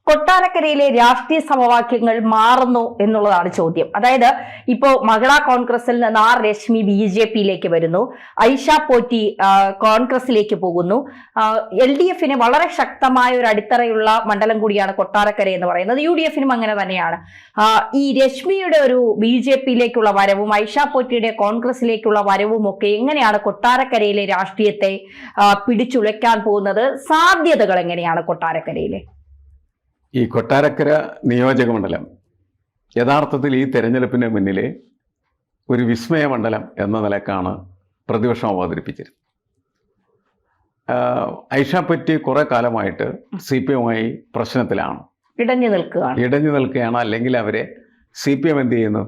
കൊട്ടാരക്കരയിലെ രാഷ്ട്രീയ സമവാക്യങ്ങൾ മാറുന്നു എന്നുള്ളതാണ് ചോദ്യം. അതായത് ഇപ്പോ മഹിളാ കോൺഗ്രസിൽ നിന്ന് ആർ രശ്മി BJP-യിലേക്ക് വരുന്നു, ഐഷ പോറ്റി കോൺഗ്രസിലേക്ക് പോകുന്നു. LDF-ന് വളരെ ശക്തമായ ഒരു അടിത്തറയുള്ള മണ്ഡലം കൂടിയാണ് കൊട്ടാരക്കര എന്ന് പറയുന്നത്. UDF-നും അങ്ങനെ തന്നെയാണ്. ഈ രശ്മിയുടെ ഒരു BJP-യിലേക്കുള്ള വരവും ഐഷ പോറ്റിയുടെ കോൺഗ്രസിലേക്കുള്ള വരവും ഒക്കെ എങ്ങനെയാണ് കൊട്ടാരക്കരയിലെ രാഷ്ട്രീയത്തെ പിടിച്ചുലയ്ക്കാൻ പോകുന്നത്? സാധ്യതകൾ എങ്ങനെയാണ് കൊട്ടാരക്കരയിലെ? ഈ കൊട്ടാരക്കര നിയോജക മണ്ഡലം യഥാർത്ഥത്തിൽ ഈ തെരഞ്ഞെടുപ്പിന് മുന്നിലെ ഒരു വിസ്മയ മണ്ഡലം എന്ന നിലക്കാണ് പ്രതിപക്ഷം അവതരിപ്പിച്ചത്. ഐഷ പറ്റി കുറെ കാലമായിട്ട് CPM-മായി പ്രശ്നത്തിലാണ്, ഇടഞ്ഞു നിൽക്കുകയാണ്. അല്ലെങ്കിൽ അവരെ CPM എന്ത് ചെയ്യുന്നു?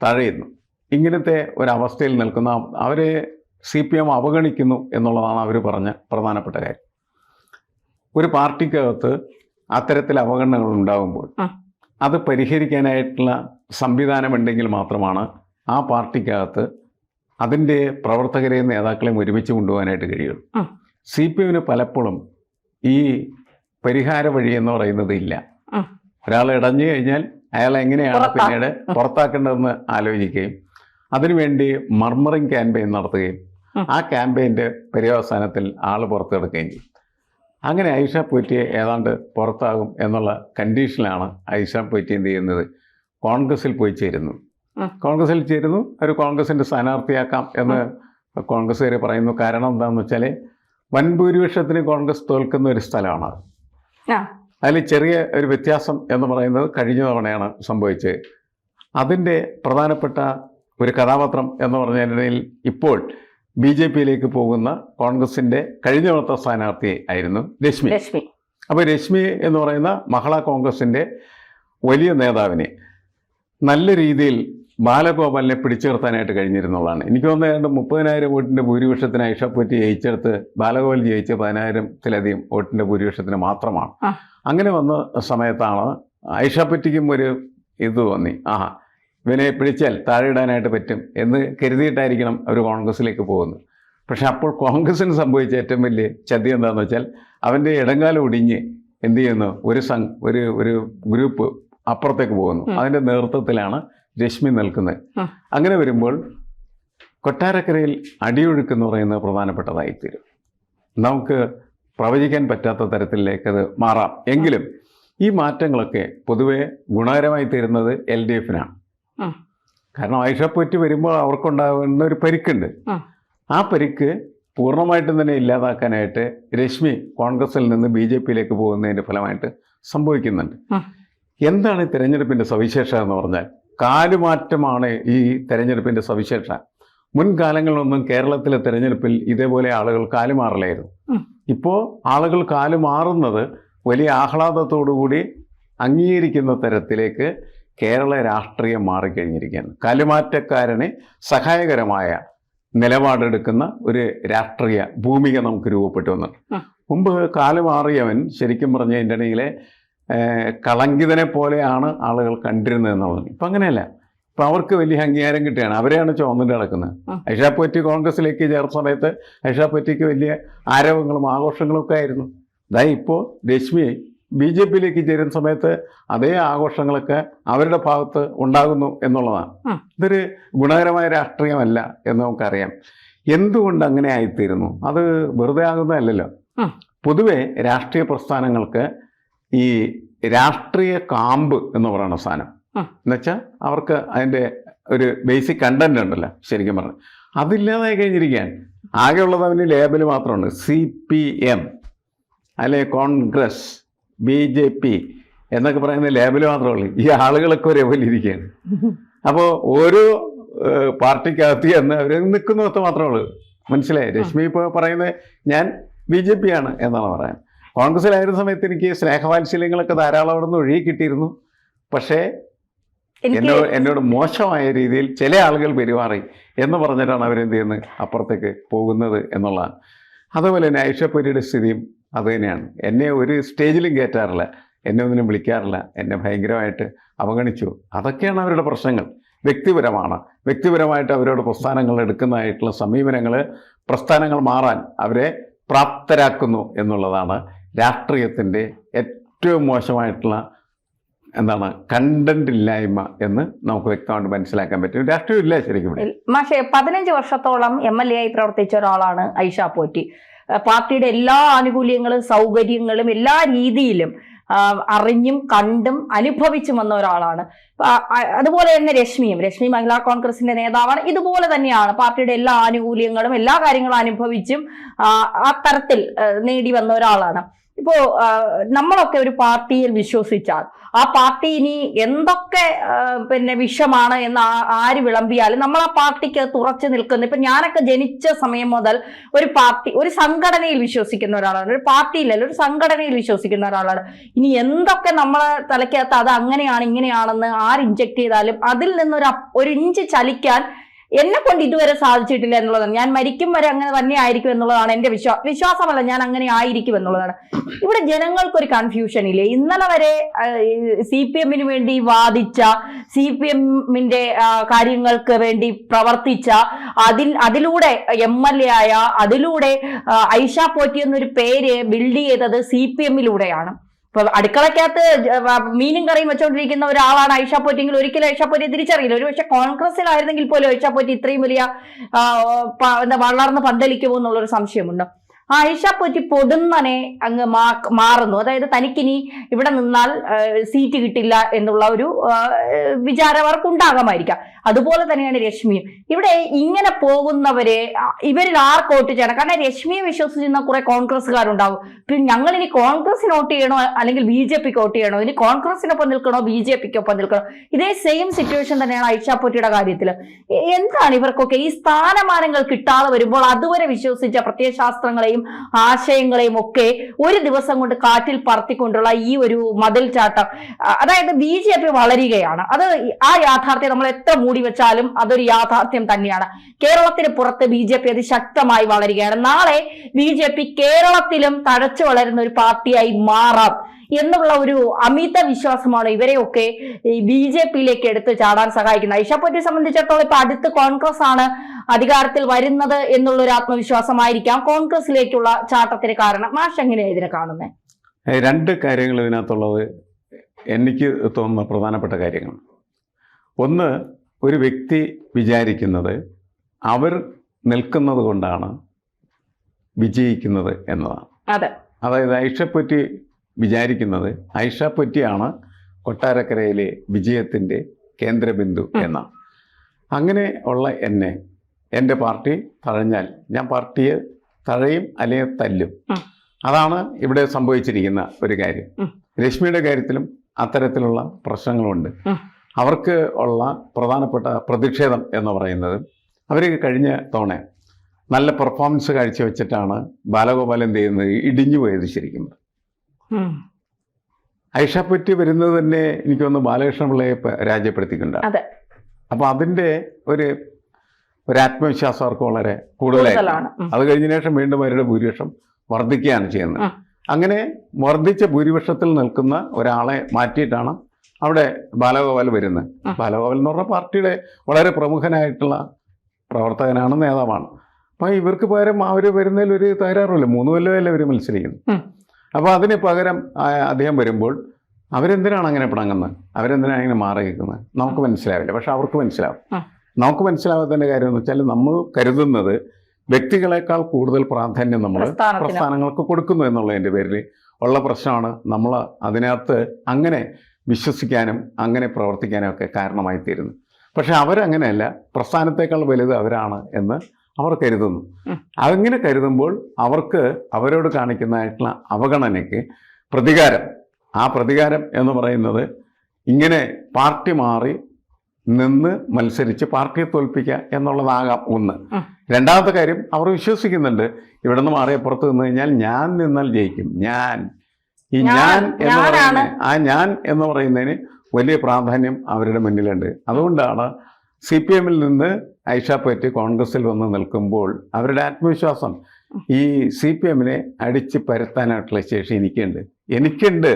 തഴയുന്നു. ഇങ്ങനത്തെ ഒരവസ്ഥയിൽ നിൽക്കുന്ന അവരെ CPM അവഗണിക്കുന്നു എന്നുള്ളതാണ് അവർ പറഞ്ഞ പ്രധാനപ്പെട്ട കാര്യം. ഒരു പാർട്ടിക്കകത്ത് അത്തരത്തിൽ അവഗണനകൾ ഉണ്ടാകുമ്പോൾ അത് പരിഹരിക്കാനായിട്ടുള്ള സംവിധാനമുണ്ടെങ്കിൽ മാത്രമാണ് ആ പാർട്ടിക്കകത്ത് അതിൻ്റെ പ്രവർത്തകരെയും നേതാക്കളെയും ഒരുമിച്ച് കൊണ്ടുപോകാനായിട്ട് കഴിയുള്ളൂ. CPM-ന് പലപ്പോഴും ഈ പരിഹാര വഴി എന്ന് പറയുന്നത് ഇല്ല. ഒരാൾ ഇടഞ്ഞു കഴിഞ്ഞാൽ അയാളെ എങ്ങനെയാണ് പിന്നീട് പുറത്താക്കേണ്ടതെന്ന് ആലോചിക്കുകയും അതിനുവേണ്ടി മർമറിങ് ക്യാമ്പയിൻ നടത്തുകയും ആ ക്യാമ്പയിൻ്റെ പര്യവസാനത്തിൽ ആൾ പുറത്തെടുക്കുകയും ചെയ്യും. അങ്ങനെ ഐഷ പോറ്റിയെ ഏതാണ്ട് പുറത്താകും എന്നുള്ള കണ്ടീഷനിലാണ് ഐഷ പോറ്റി എന്ത് ചെയ്യുന്നത്? കോൺഗ്രസിൽ പോയി ചേരുന്നു. ഒരു കോൺഗ്രസിൻ്റെ സ്ഥാനാർത്ഥിയാക്കാം എന്ന് കോൺഗ്രസ്സുകാർ പറയുന്നു. കാരണം എന്താണെന്ന് വെച്ചാൽ വൻ ഭൂരിപക്ഷത്തിന് കോൺഗ്രസ് തോൽക്കുന്ന ഒരു സ്ഥലമാണ്. അതിൽ ചെറിയ ഒരു വ്യത്യാസം എന്ന് പറയുന്നത് കഴിഞ്ഞ തവണയാണ് സംഭവിച്ചത്. അതിൻ്റെ പ്രധാനപ്പെട്ട ഒരു കഥാപാത്രം എന്ന് പറഞ്ഞതിനിടയിൽ ഇപ്പോൾ BJP-യിലേക്ക് പോകുന്ന കോൺഗ്രസിൻ്റെ കഴിഞ്ഞ തവണത്തെ സ്ഥാനാർത്ഥി ആയിരുന്നു രശ്മി. അപ്പോൾ രശ്മി എന്ന് പറയുന്ന മഹിളാ കോൺഗ്രസിൻ്റെ വലിയ നേതാവിനെ നല്ല രീതിയിൽ ബാലഗോപാലിനെ പിടിച്ചു നിർത്താനായിട്ട് കഴിഞ്ഞിരുന്നുള്ളതാണ്. എനിക്ക് തോന്നുന്നത് 30,000 വോട്ടിൻ്റെ ഭൂരിപക്ഷത്തിന് ഐഷ പോറ്റി ജയിച്ചെടുത്ത് ബാലഗോപാൽ ജയിച്ച 10,000-ത്തിലധികം വോട്ടിൻ്റെ ഭൂരിപക്ഷത്തിന് മാത്രമാണ്. അങ്ങനെ വന്ന സമയത്താണ് ഐഷ പോറ്റിക്കും ഒരു ഇത് തോന്നി, ഇവനെ പിടിച്ചാൽ താഴെയിടാനായിട്ട് പറ്റും എന്ന് കരുതിയിട്ടായിരിക്കണം അവർ കോൺഗ്രസിലേക്ക് പോകുന്നത്. പക്ഷെ അപ്പോൾ കോൺഗ്രസിന് സംഭവിച്ച ഏറ്റവും വലിയ ചതി എന്താണെന്ന് വെച്ചാൽ അവൻ്റെ ഇടങ്കാലം ഒടിഞ്ഞ് എന്ത് ചെയ്യുന്നു? ഒരു ഗ്രൂപ്പ് അപ്പുറത്തേക്ക് പോകുന്നു. അതിൻ്റെ നേതൃത്വത്തിലാണ് രശ്മി നിൽക്കുന്നത്. അങ്ങനെ വരുമ്പോൾ കൊട്ടാരക്കരയിൽ അടിയൊഴുക്കെന്ന് പറയുന്നത് പ്രധാനപ്പെട്ടതായിത്തീരും. നമുക്ക് പ്രവചിക്കാൻ പറ്റാത്ത തരത്തിലേക്ക് അത് മാറാം. എങ്കിലും ഈ മാറ്റങ്ങളൊക്കെ പൊതുവെ ഗുണകരമായി തീരുന്നത് LDF-നാണ്. കാരണം ഐഷ പോറ്റി വരുമ്പോൾ അവർക്കുണ്ടാകുന്ന ഒരു പരിക്കുണ്ട്. ആ പരിക്ക് പൂർണ്ണമായിട്ടും തന്നെ ഇല്ലാതാക്കാനായിട്ട് രശ്മി കോൺഗ്രസിൽ നിന്ന് BJP-യിലേക്ക് പോകുന്നതിൻ്റെ ഫലമായിട്ട് സംഭവിക്കുന്നുണ്ട്. എന്താണ് ഈ തെരഞ്ഞെടുപ്പിൻ്റെ സവിശേഷത എന്ന് പറഞ്ഞാൽ കാലുമാറ്റമാണ് ഈ തെരഞ്ഞെടുപ്പിൻ്റെ സവിശേഷത. മുൻകാലങ്ങളിലൊന്നും കേരളത്തിലെ തെരഞ്ഞെടുപ്പിൽ ഇതേപോലെ ആളുകൾ കാലുമാറലായിരുന്നു. ഇപ്പോൾ ആളുകൾ കാലുമാറുന്നത് വലിയ ആഹ്ലാദത്തോടുകൂടി അംഗീകരിക്കുന്ന തരത്തിലേക്ക് കേരള രാഷ്ട്രീയം മാറിക്കഴിഞ്ഞിരിക്കുകയാണ്. കാലുമാറ്റക്കാരന് സഹായകരമായ നിലപാടെടുക്കുന്ന ഒരു രാഷ്ട്രീയ ഭൂമിക നമുക്ക് രൂപപ്പെട്ടു വന്നു. മുമ്പ് കാലുമാറിയവൻ ശരിക്കും പറഞ്ഞ എൻ്റെ ഇടയിലെ കളങ്കിതനെ പോലെയാണ് ആളുകൾ കണ്ടിരുന്നത് എന്നുള്ളത്. ഇപ്പം അങ്ങനെയല്ല. ഇപ്പം അവർക്ക് വലിയ അംഗീകാരം കിട്ടുകയാണ്. അവരെയാണ് ചുവന്നിട്ട് നടക്കുന്നത്. ഐഷ പോറ്റി കോൺഗ്രസിലേക്ക് ചേർന്ന സമയത്ത് ഐഷ പോറ്റിക്ക് വലിയ ആരവങ്ങളും ആഘോഷങ്ങളും ഒക്കെ ആയിരുന്നു. അതായത് ഇപ്പോൾ രശ്മി BJP-യിലേക്ക് ചേരുന്ന സമയത്ത് അതേ ആഘോഷങ്ങളൊക്കെ അവരുടെ ഭാഗത്ത് ഉണ്ടാകുന്നു എന്നുള്ളതാണ്. ഇതൊരു ഗുണകരമായ രാഷ്ട്രീയമല്ല എന്ന് നമുക്കറിയാം. എന്തുകൊണ്ട് അങ്ങനെ ആയിത്തീരുന്നു? അത് വെറുതെ ആകുന്നതല്ലല്ലോ. പൊതുവെ രാഷ്ട്രീയ പ്രസ്ഥാനങ്ങൾക്ക് ഈ രാഷ്ട്രീയ കാമ്പ് എന്ന് പറയുന്ന സാധനം എന്നുവെച്ചാൽ അവർക്ക് അതിൻ്റെ ഒരു ബേസിക് കണ്ടന്റ് ഉണ്ടല്ലോ, ശരിക്കും പറഞ്ഞു അതില്ലാതായി കഴിഞ്ഞിരിക്കുകയാണ്. ആകെയുള്ളത് അവന് ലേബൽ മാത്രമുണ്ട്. CPM അല്ലെ കോൺഗ്രസ് BJP എന്നൊക്കെ പറയുന്ന ലേബൽ മാത്രമേ ഉള്ളൂ. ഈ ആളുകളൊക്കെ ഒരേപോലെ ഇരിക്കുകയാണ്. അപ്പോൾ ഓരോ പാർട്ടിക്കകത്ത് എന്ന് അവർ നിൽക്കുന്ന മാത്രമേ ഉള്ളൂ. മനസ്സിലായി? രശ്മി ഇപ്പോൾ പറയുന്നത് ഞാൻ BJP ആണ് എന്നാണ് പറയാൻ. കോൺഗ്രസ്സിലായിരുന്ന സമയത്ത് എനിക്ക് സ്നേഹവാത്സല്യങ്ങളൊക്കെ ധാരാളം അവിടെ നിന്ന് ഒഴുകി കിട്ടിയിരുന്നു. പക്ഷേ എന്നോട് മോശമായ രീതിയിൽ ചില ആളുകൾ പെരുമാറി എന്ന് പറഞ്ഞിട്ടാണ് അവരെന്ത് ചെയ്യുന്നത്? അപ്പുറത്തേക്ക് പോകുന്നത് എന്നുള്ളതാണ്. അതുപോലെ തന്നെ ഐഷ പോറ്റിയുടെ സ്ഥിതിയും അതുതന്നെയാണ്. എന്നെ ഒരു സ്റ്റേജിലും കയറ്റാറില്ല, എന്നെ ഒന്നിനും വിളിക്കാറില്ല, എന്നെ ഭയങ്കരമായിട്ട് അവഗണിച്ചു. അതൊക്കെയാണ് അവരുടെ പ്രശ്നങ്ങൾ. വ്യക്തിപരമായിട്ട് അവരോട് പ്രസ്ഥാനങ്ങൾ എടുക്കുന്നതായിട്ടുള്ള സമീപനങ്ങൾ, പ്രസ്ഥാനങ്ങൾ മാറാൻ അവരെ പ്രാപ്തരാക്കുന്നു എന്നുള്ളതാണ് രാഷ്ട്രീയത്തിൻ്റെ ഏറ്റവും മോശമായിട്ടുള്ള എന്താണ് കണ്ടന്റ് ഇല്ലായ്മ എന്ന് നമുക്ക് വ്യക്തമായിട്ട് മനസ്സിലാക്കാൻ പറ്റും. രാഷ്ട്രീയം ഇല്ല ശരിക്കും. പക്ഷേ 15 വർഷത്തോളം MLA ആയി പ്രവർത്തിച്ച ഒരാളാണ് ഐഷ പോറ്റി. പാർട്ടിയുടെ എല്ലാ ആനുകൂല്യങ്ങളും സൗകര്യങ്ങളും എല്ലാ രീതിയിലും അറിഞ്ഞും കണ്ടും അനുഭവിച്ചും വന്ന ഒരാളാണ്. അതുപോലെ തന്നെ രശ്മി മഹിളാ കോൺഗ്രസിന്റെ നേതാവാണ്. ഇതുപോലെ തന്നെയാണ് പാർട്ടിയുടെ എല്ലാ ആനുകൂല്യങ്ങളും എല്ലാ കാര്യങ്ങളും അനുഭവിച്ചും ആ തരത്തിൽ നേടി വന്ന ഒരാളാണ്. ഇപ്പോ നമ്മളൊക്കെ ഒരു പാർട്ടിയിൽ വിശ്വസിച്ചാൽ ആ പാർട്ടി ഇനി എന്തൊക്കെ വിഷമാണ് എന്ന് ആര് വിളമ്പിയാലും നമ്മൾ ആ പാർട്ടിക്ക് തുറച്ചു നിൽക്കുന്നു. ഇപ്പൊ ഞാനൊക്കെ ജനിച്ച സമയം മുതൽ ഒരു പാർട്ടി, ഒരു സംഘടനയിൽ വിശ്വസിക്കുന്ന ഒരാളാണ്. ഒരു പാർട്ടിയിലല്ല, ഒരു സംഘടനയിൽ വിശ്വസിക്കുന്ന ഒരാളാണ്. ഇനി എന്തൊക്കെ നമ്മളെ തലയ്ക്കകത്ത് അത് അങ്ങനെയാണ് ഇങ്ങനെയാണെന്ന് ആര് ഇൻജെക്ട് ചെയ്താലും അതിൽ നിന്നൊരു ഇഞ്ച് ചലിക്കാൻ എന്നെ കൊണ്ട് ഇതുവരെ സാധിച്ചിട്ടില്ല എന്നുള്ളതാണ്. ഞാൻ മരിക്കും വരെ അങ്ങനെ തന്നെ ആയിരിക്കും എന്നുള്ളതാണ് എന്റെ വിശ്വാസമല്ല, ഞാൻ അങ്ങനെ ആയിരിക്കും എന്നുള്ളതാണ്. ഇവിടെ ജനങ്ങൾക്കൊരു കൺഫ്യൂഷൻ ഇല്ലേ? ഇന്നലെ വരെ CPM വേണ്ടി വാദിച്ച, CPM കാര്യങ്ങൾക്ക് വേണ്ടി പ്രവർത്തിച്ച, അതിലൂടെ MLA ആയ, അതിലൂടെ ഐഷ പോറ്റി എന്നൊരു പേര് ബിൽഡ് ചെയ്തത് CPM ഇപ്പൊ അടുക്കളക്കകത്ത് മീനും കറിയും വെച്ചോണ്ടിരിക്കുന്ന ഒരാളാണ് ഐഷ പോറ്റിയെങ്കിൽ ഒരിക്കലും ഐഷ പോറ്റിയെ തിരിച്ചറിയില്ല. ഒരു പക്ഷെ കോൺഗ്രസിലായിരുന്നെങ്കിൽ പോലും ഐഷ പോറ്റി ഇത്രയും വലിയ വളർന്ന് പന്തലിക്കുമോ എന്നുള്ളൊരു സംശയമുണ്ട്. ഐഷ പോറ്റി പൊടുന്നനെ അങ്ങ് മാറുന്നു. അതായത് തനിക്കിനി ഇവിടെ നിന്നാൽ സീറ്റ് കിട്ടില്ല എന്നുള്ള ഒരു വിചാരം അവർക്ക് ഉണ്ടാകാമായിരിക്കാം. അതുപോലെ തന്നെയാണ് രശ്മിയും. ഇവിടെ ഇങ്ങനെ പോകുന്നവരെ ഇവരിൽ ആർക്ക് വോട്ട് ചെയ്യണം? കാരണം രശ്മിയെ വിശ്വസിച്ചിരുന്ന കുറെ കോൺഗ്രസ്സുകാരുണ്ടാവും. പിന്നെ ഞങ്ങൾ ഇനി കോൺഗ്രസിന് വോട്ട് ചെയ്യണോ അല്ലെങ്കിൽ BJPക്ക് വോട്ട് ചെയ്യണോ, ഇനി കോൺഗ്രസിനൊപ്പം നിൽക്കണോ BJPക്കൊപ്പം നിൽക്കണോ? ഇതേ സെയിം സിറ്റുവേഷൻ തന്നെയാണ് ഐഷ പോറ്റിയുടെ കാര്യത്തിൽ. എന്താണ് ഇവർക്കൊക്കെ ഈ സ്ഥാനമാനങ്ങൾ കിട്ടാതെ വരുമ്പോൾ അതുവരെ വിശ്വസിച്ച പ്രത്യയശാസ്ത്രങ്ങളെയും ആശയങ്ങളെയും ഒക്കെ ഒരു ദിവസം കൊണ്ട് കാറ്റിൽ പറത്തിക്കൊണ്ടുള്ള ഈ ഒരു മതിൽ ചാട്ടം, അതായത് BJP വളരുകയാണ്. അത് ആ യാഥാർത്ഥ്യം നമ്മൾ എത്ര മൂടി വെച്ചാലും അതൊരു യാഥാർത്ഥ്യം തന്നെയാണ്. കേരളത്തിന് പുറത്ത് BJP അതിശക്തമായി വളരുകയാണ്. നാളെ BJP കേരളത്തിലും തഴച്ചു വളരുന്ന ഒരു പാർട്ടിയായി മാറാം എന്നുള്ള ഒരു അമിത വിശ്വാസമാണ് ഇവരെയൊക്കെ ഈ BJPയിലേക്ക് എടുത്ത് ചാടാൻ സഹായിക്കുന്നത്. ഐഷ പോറ്റിയെ സംബന്ധിച്ചിടത്തോളം ഇപ്പൊ അടുത്ത് കോൺഗ്രസ് ആണ് അധികാരത്തിൽ വരുന്നത് എന്നുള്ള ഒരു ആത്മവിശ്വാസമായിരിക്കാം കോൺഗ്രസിലേക്കുള്ള ചാട്ടത്തിന് കാരണം. മാഷ് എങ്ങനെയാണ് ഇതിനെ കാണുന്നത്? രണ്ട് കാര്യങ്ങൾ ഇതിനകത്തുള്ളത് എനിക്ക് തോന്നുന്ന പ്രധാനപ്പെട്ട കാര്യങ്ങൾ. ഒന്ന്, ഒരു വ്യക്തി വിചാരിക്കുന്നത് അവർ നിൽക്കുന്നത് കൊണ്ടാണ് വിജയിക്കുന്നത് എന്നതാണ്. അതായത് ഐഷ പോറ്റി വിചാരിക്കുന്നത് ഐഷ പോറ്റിയാണ് കൊട്ടാരക്കരയിലെ വിജയത്തിൻ്റെ കേന്ദ്രബിന്ദു എന്നാണ്. അങ്ങനെ ഉള്ള എൻ്റെ പാർട്ടി തഴഞ്ഞാൽ ഞാൻ പാർട്ടിയെ തഴയും അല്ലെങ്കിൽ തല്ലും. അതാണ് ഇവിടെ സംഭവിച്ചിരിക്കുന്ന ഒരു കാര്യം. രശ്മിയുടെ കാര്യത്തിലും അത്തരത്തിലുള്ള പ്രശ്നങ്ങളുണ്ട്. അവർക്ക് ഉള്ള പ്രധാനപ്പെട്ട പ്രതിഷേധം എന്ന് പറയുന്നത്, അവർ കഴിഞ്ഞ തവണ നല്ല പെർഫോമൻസ് കാഴ്ചവെച്ചിട്ടാണ് ബാലഗോപാലൻ ചെയ്യുന്നത് ഇടിഞ്ഞു പോയത്. ശരിക്കും ഐഷ പോറ്റി വരുന്നത് തന്നെ എനിക്ക് തോന്നുന്നു ബാലകൃഷ്ണ പിള്ളയെ രാജ്യപ്പെടുത്തിക്കൊണ്ടാണ്. അപ്പൊ അതിൻ്റെ ഒരു ആത്മവിശ്വാസം അവർക്ക് വളരെ കൂടുതലായിട്ടാണ്. അത് കഴിഞ്ഞതിന് ശേഷം വീണ്ടും അവരുടെ ഭൂരിപക്ഷം വർദ്ധിക്കുകയാണ് ചെയ്യുന്നത്. അങ്ങനെ വർദ്ധിച്ച ഭൂരിപക്ഷത്തിൽ നിൽക്കുന്ന ഒരാളെ മാറ്റിയിട്ടാണ് അവിടെ ബാലഗോപാൽ വരുന്നത്. ബാലഗോപാൽ എന്ന് പറഞ്ഞ പാർട്ടിയുടെ വളരെ പ്രമുഖനായിട്ടുള്ള പ്രവർത്തകനാണ്, നേതാവാണ്. അപ്പൊ ഇവർക്ക് പകരം അവർ വരുന്നതിൽ ഒരു തകരാറുമില്ല. 3 കൊല്ലമല്ലേ അവർ മത്സരിക്കുന്നു. അപ്പോൾ അതിന് പകരം അദ്ദേഹം വരുമ്പോൾ അവരെന്തിനാണ് അങ്ങനെ പിണങ്ങുന്നത്, അവരെന്തിനാണ് അങ്ങനെ മാറി നിൽക്കുന്നത് നമുക്ക് മനസ്സിലാവില്ല. പക്ഷെ അവർക്ക് മനസ്സിലാവും. നമുക്ക് മനസ്സിലാവാത്തതിൻ്റെ കാര്യം എന്ന് വെച്ചാൽ നമ്മൾ കരുതുന്നത് വ്യക്തികളെക്കാൾ കൂടുതൽ പ്രാധാന്യം നമ്മൾ പ്രസ്ഥാനങ്ങൾക്ക് കൊടുക്കുന്നു എന്നുള്ളതിൻ്റെ പേരിൽ ഉള്ള പ്രശ്നമാണ് നമ്മൾ അതിനകത്ത് അങ്ങനെ വിശ്വസിക്കാനും അങ്ങനെ പ്രവർത്തിക്കാനും ഒക്കെ കാരണമായി തീരുന്നു. പക്ഷെ അവരങ്ങനെയല്ല, പ്രസ്ഥാനത്തേക്കാൾ വലുത് അവരാണ് എന്ന് അവർ കരുതുന്നു. അങ്ങനെ കരുതുമ്പോൾ അവർക്ക് അവരോട് കാണിക്കുന്നതായിട്ടുള്ള അവഗണനയ്ക്ക് പ്രതികാരം, ആ പ്രതികാരം എന്ന് പറയുന്നത് ഇങ്ങനെ പാർട്ടി മാറി നിന്ന് മത്സരിച്ച് പാർട്ടിയെ തോൽപ്പിക്കുക എന്നുള്ളതാകാം ഒന്ന്. രണ്ടാമത്തെ കാര്യം, അവർ വിശ്വസിക്കുന്നുണ്ട് ഇവിടെ നിന്ന് മാറി അപ്പുറത്ത് നിന്ന് കഴിഞ്ഞാൽ ഞാൻ നിന്നാൽ ജയിക്കും. ഞാൻ എന്ന് പറയുന്നത്, ഞാൻ എന്ന് പറയുന്നതിന് വലിയ പ്രാധാന്യം അവരുടെ മുന്നിലുണ്ട്. അതുകൊണ്ടാണ് CPMൽ നിന്ന് ഐഷ പോറ്റി കോൺഗ്രസിൽ വന്ന് നിൽക്കുമ്പോൾ അവരുടെ ആത്മവിശ്വാസം ഈ CPMനെ അടിച്ച് പരത്താനായിട്ടുള്ള ശേഷി എനിക്കുണ്ട്.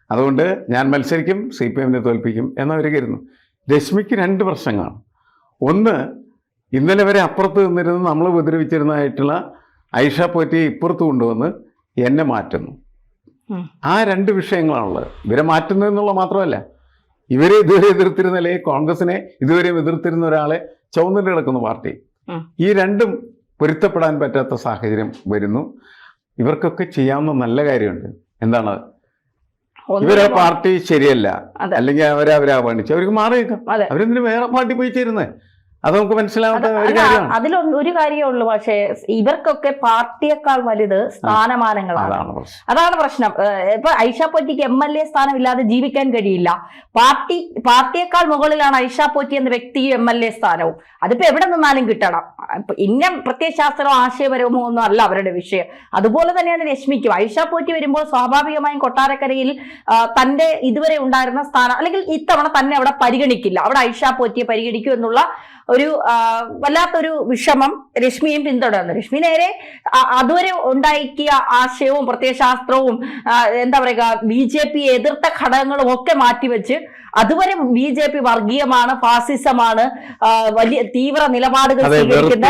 അതുകൊണ്ട് ഞാൻ മത്സരിക്കും, CPMനെ തോൽപ്പിക്കും എന്നവർ കരുതുന്നു. രശ്മിക്ക് 2 പ്രശ്നങ്ങളാണ്. ഒന്ന്, ഇന്നലെ വരെ അപ്പുറത്ത് നിന്നിരുന്ന് നമ്മൾ ഉപദ്രവിച്ചിരുന്നതായിട്ടുള്ള ഐഷ പോറ്റിയെ ഇപ്പുറത്ത് കൊണ്ടുവന്ന് എന്നെ മാറ്റുന്നു. ആ രണ്ട് വിഷയങ്ങളാണുള്ളത്. ഇവരെ മാറ്റുന്നതെന്നുള്ള മാത്രമല്ല, ഇവരെ ഇതുവരെ എതിർത്തിരുന്ന, അല്ലെങ്കിൽ കോൺഗ്രസിനെ ഇതുവരെ എതിർത്തിരുന്ന ഒരാളെ ചുവന്നിട്ട് കിടക്കുന്ന പാർട്ടി. ഈ രണ്ടും പൊരുത്തപ്പെടാൻ പറ്റാത്ത സാഹചര്യം വരുന്നു. ഇവർക്കൊക്കെ ചെയ്യാവുന്ന നല്ല കാര്യമുണ്ട്. എന്താണ്? ഇവരെ പാർട്ടി ശരിയല്ല, അല്ലെങ്കിൽ അവരെ അവഗണിച്ച് അവർക്ക് മാറി നിൽക്കാം. അവരെന്തിനു വേറെ പാർട്ടി പോയി ചേരുന്നത്? അത് നമുക്ക് മനസ്സിലാവാത്ത ഒരു കാര്യമാണ്. അതിലൊന്നും ഒരു കാര്യമേ ഉള്ളൂ. പക്ഷേ ഇവർക്കൊക്കെ പാർട്ടിയേക്കാൾ വലുത് സ്ഥാനമാനങ്ങളാണ്. അതാണ് പ്രശ്നം. ഇപ്പൊ ഐഷ പോറ്റിക്ക് MLA സ്ഥാനം ഇല്ലാതെ ജീവിക്കാൻ കഴിയില്ല. പാർട്ടിയേക്കാൾ മുകളിലാണ് ഐഷ പോറ്റി എന്ന വ്യക്തിയും MLA സ്ഥാനവും. അതിപ്പോ എവിടെ നിന്നാലും കിട്ടണം. ഇന്ന പ്രത്യയശാസ്ത്രമോ ആശയപരമോ ഒന്നും അല്ല അവരുടെ വിഷയം. അതുപോലെ തന്നെയാണ് രശ്മിക്കും. ഐഷ പോറ്റി വരുമ്പോൾ സ്വാഭാവികമായും കൊട്ടാരക്കരയിൽ തന്റെ ഇതുവരെ ഉണ്ടായിരുന്ന സ്ഥാനം, അല്ലെങ്കിൽ ഇത്തവണ തന്നെ അവിടെ പരിഗണിക്കില്ല, അവിടെ ഐഷ പോറ്റിയെ പരിഗണിക്കൂ എന്നുള്ള ഒരു വല്ലാത്തൊരു വിഷമം രശ്മിയും പിന്തുടർന്നു. രശ്മി നേരെ അതുവരെ ഉണ്ടാക്കിയ ആശയവും പ്രത്യയശാസ്ത്രവും എന്താ പറയുക BJP എതിർത്ത ഘടകങ്ങളും ഒക്കെ മാറ്റിവെച്ച്, അതുവരെ BJP വർഗീയമാണ്, ഫാസിസമാണ്, വലിയ തീവ്ര നിലപാടുകൾ സ്വീകരിക്കുന്ന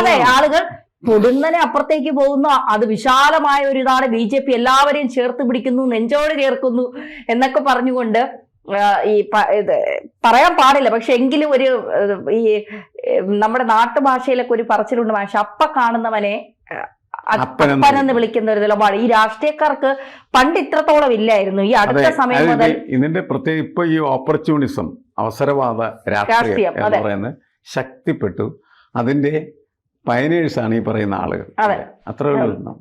അതെ ആളുകൾ പൊടുന്നനെ അപ്പുറത്തേക്ക് പോകുന്നു. അത് വിശാലമായ ഒരു ഇതാണ്. BJP എല്ലാവരെയും ചേർത്ത് പിടിക്കുന്നു, നെഞ്ചോട് ചേർക്കുന്നു എന്നൊക്കെ പറഞ്ഞുകൊണ്ട് പറയാൻ പാടില്ല. പക്ഷെ എങ്കിലും ഒരു ഈ നമ്മുടെ നാട്ടുഭാഷയിലൊക്കെ ഒരു പറച്ചിലുണ്ട്, പക്ഷെ അപ്പ കാണുന്നവനെ അപ്പനെന്ന് വിളിക്കുന്ന ഒരു നിലപാട് ഈ രാഷ്ട്രീയക്കാർക്ക് പണ്ട് ഇത്രത്തോളം ഇല്ലായിരുന്നു. ഈ അടുത്ത സമയം മുതൽ ഇതിന്റെ പ്രത്യേകം ഇപ്പൊ ഈ ഓപ്പർച്യൂണിസം, അവസരവാദ രാഷ്ട്രീയം എന്ന് പറയുന്നത് ശക്തിപ്പെട്ടു. അതിന്റെ പയനേഴ്സാണ് ഈ പറയുന്ന ആളുകൾ. അത്രേ ഉള്ളൂ.